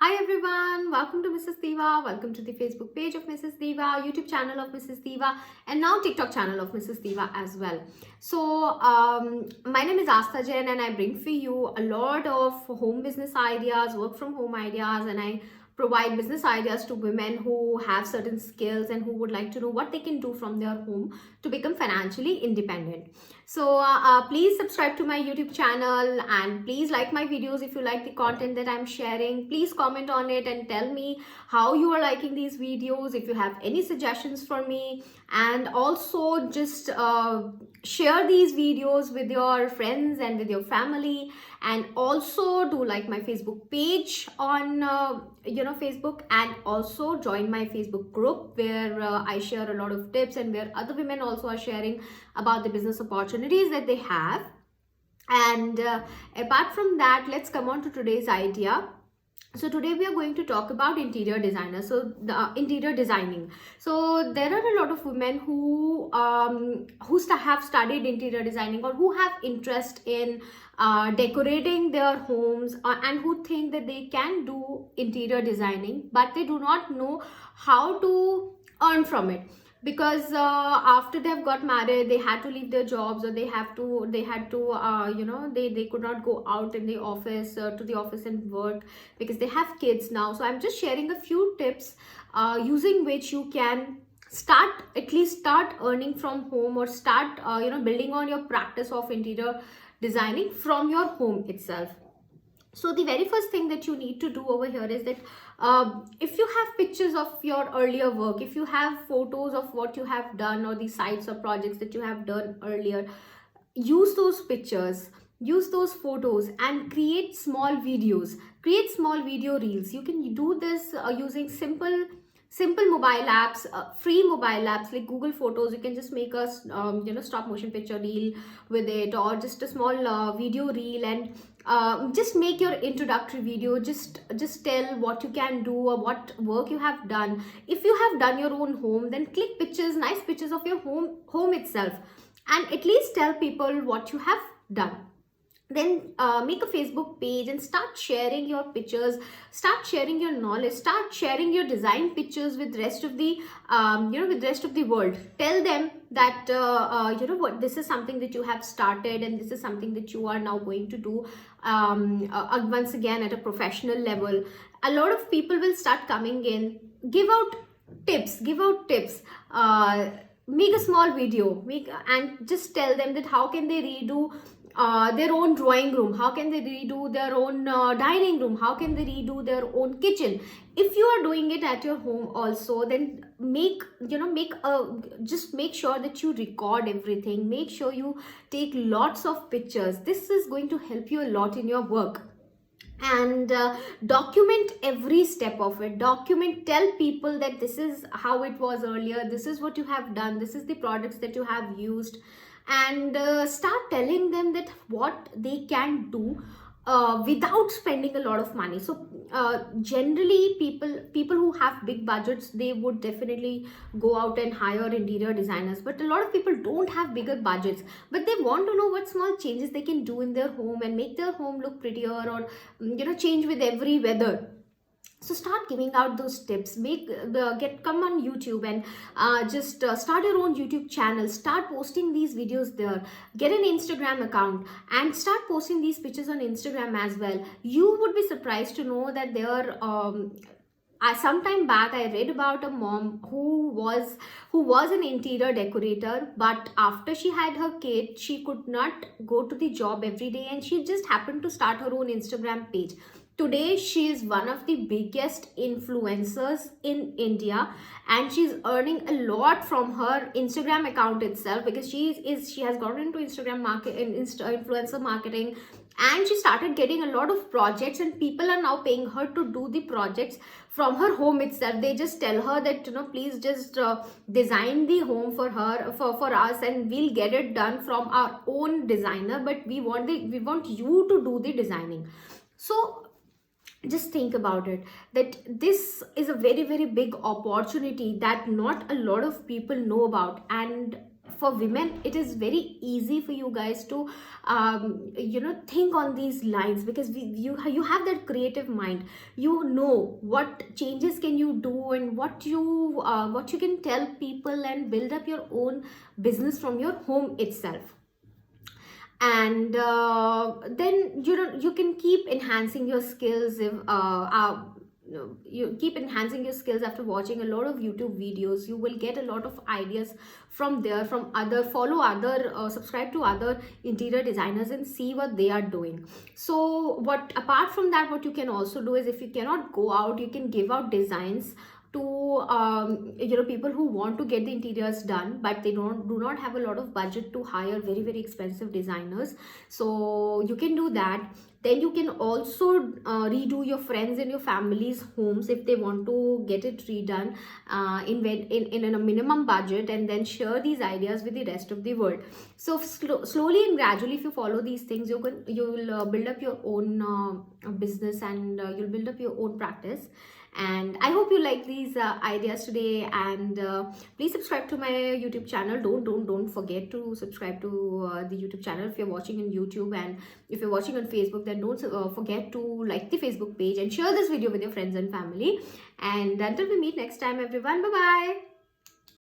Hi everyone, welcome to Mrs. Diva. Welcome to the Facebook page of Mrs. Diva, YouTube channel of Mrs. Diva, and now TikTok channel of Mrs. Diva as well. So, my name is Astha Jain, and I bring for you a lot of home business ideas, work from home ideas, and I provide business ideas to women who have certain skills and who would like to know what they can do from their home to become financially independent. So please subscribe to my YouTube channel and please like my videos if you like the content that I'm sharing. Please comment on it and tell me how you are liking these videos, if you have any suggestions for me, and also just share these videos with your friends and with your family, and also do like my Facebook page on Facebook, and also join my Facebook group where I share a lot of tips and where other women also are sharing about the business opportunities that they have. And apart from that, let's come on to today's idea. So today we are going to talk about interior designers. So the interior designing. So there are a lot of women who have studied interior designing, or who have interest in decorating their homes, and who think that they can do interior designing, but they do not know how to earn from it, because after they've got married they had to leave their jobs, or they had to they could not go out in the office to the office and work because they have kids now. So I'm just sharing a few tips using which you can at least start earning from home, or start building on your practice of interior designing from your home itself. So the very first thing that you need to do over here is that if you have pictures of your earlier work, if you have photos of what you have done, or the sites or projects that you have done earlier, use those pictures, use those photos, and create small videos, create small video reels. You can do this using simple mobile apps, free mobile apps like Google Photos. You can just make a stop motion picture reel with it, or just a small video reel, and just make your introductory video. Just tell what you can do or what work you have done. If you have done your own home, then click pictures, nice pictures of your home itself, and at least tell people what you have done. Then make a Facebook page and start sharing your pictures, start sharing your knowledge, start sharing your design pictures with rest of the with rest of the world. Tell them that what, this is something that you have started, and this is something that you are now going to do once again at a professional level. A lot of people will start coming in. Give out tips. Make a small video, and just tell them that how can they redo their own drawing room, how can they redo their own dining room, how can they redo their own kitchen. If you are doing it at your home also, then just make sure that you record everything, make sure you take lots of pictures. This is going to help you a lot in your work. And document every step of it. Tell people that this is how it was earlier, this is what you have done, this is the products that you have used, and start telling them that what they can do without spending a lot of money. So generally people who have big budgets, they would definitely go out and hire interior designers, but a lot of people don't have bigger budgets, but they want to know what small changes they can do in their home and make their home look prettier, or change with every weather. So start giving out those tips. Come on YouTube and just start your own YouTube channel, start posting these videos there, get an Instagram account and start posting these pictures on Instagram as well. You would be surprised to know that there sometime back I read about a mom who was an interior decorator, but after she had her kid, she could not go to the job every day, and she just happened to start her own Instagram page. Today she is one of the biggest influencers in India, and she's earning a lot from her Instagram account itself, because she has gone into influencer marketing, and she started getting a lot of projects, and people are now paying her to do the projects from her home itself. They just tell her that please just design the home for us, and we'll get it done from our own designer, but we want you to do the designing. So just think about it, that this is a very very big opportunity that not a lot of people know about. And for women, it is very easy for you guys to think on these lines, because you have that creative mind. You know what changes can you do, and what you can tell people, and build up your own business from your home itself. And then you can keep enhancing your skills. If you keep enhancing your skills after watching a lot of YouTube videos, you will get a lot of ideas from there, from other, follow other, subscribe to other interior designers and see what they are doing. So what, apart from that, what you can also do is, if you cannot go out, you can give out designs to people who want to get the interiors done, but they do not have a lot of budget to hire very, very expensive designers. So you can do that. Then you can also redo your friends and your family's homes if they want to get it redone in a minimum budget, and then share these ideas with the rest of the world. So slowly and gradually, if you follow these things, you will build up your own business, and you'll build up your own practice. And I hope you like these ideas today, and please subscribe to my YouTube channel. Don't forget to subscribe to the YouTube channel if you're watching on YouTube, and if you're watching on Facebook, then don't forget to like the Facebook page and share this video with your friends and family. And until we meet next time, everyone, bye bye.